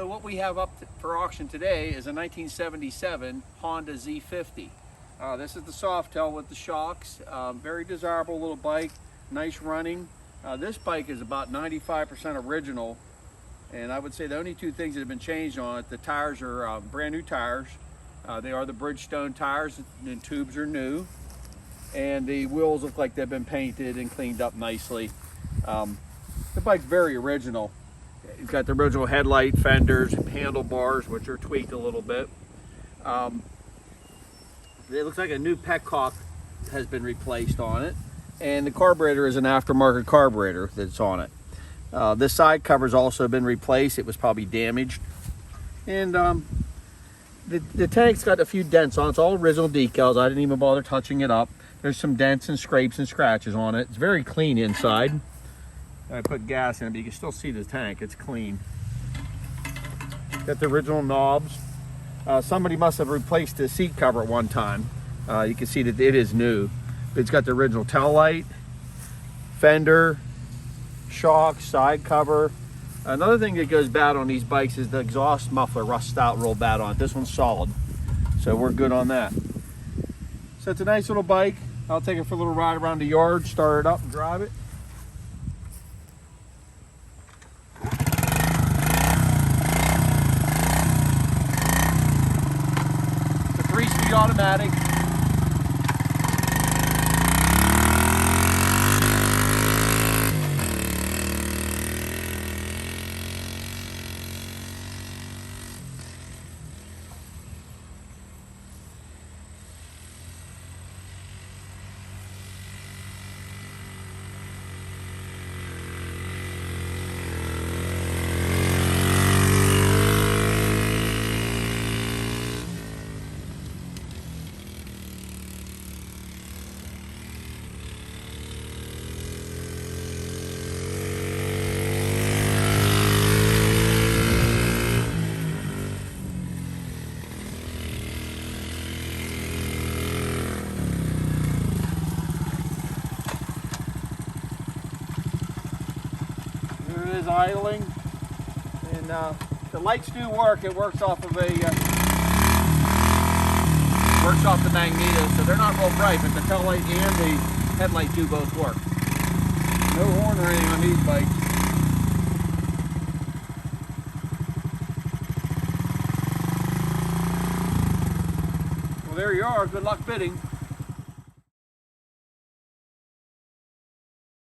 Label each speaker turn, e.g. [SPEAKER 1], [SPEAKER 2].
[SPEAKER 1] So what we have up for auction today is a 1977 Honda Z50. This is the Softail with the shocks. Very desirable little bike, nice running. This bike is about 95% original, and I would say the only two things that have been changed on it, the tires are brand new tires. They are the Bridgestone tires, the tubes are new, and the wheels look like they've been painted and cleaned up nicely. The bike's very original. It's got the original headlight, fenders, handlebars, which are tweaked a little bit. It looks like a new petcock has been replaced on it, and the carburetor is an aftermarket carburetor that's on it. This side cover's also been replaced. It was probably damaged, and the tank's got a few dents on it. It's all original decals. I didn't even bother touching it up. There's some dents and scrapes and scratches on it. It's very clean inside. I put gas in it, but you can still see the tank. It's clean. Got the original knobs. Somebody must have replaced the seat cover at one time. You can see that it is new. But it's got the original tail light, fender, shocks, side cover. Another thing that goes bad on these bikes is the exhaust muffler rusts out real bad on it. This one's solid, so we're good on that. So it's a nice little bike. I'll take it for a little ride around the yard, start it up and drive it. It's a 3-speed automatic. There it is idling, and the lights do work. It works off of the magneto, so they're not real bright, but the tail light and the headlight do both work. No horn or anything on these bikes. Well, there you are. Good luck bidding.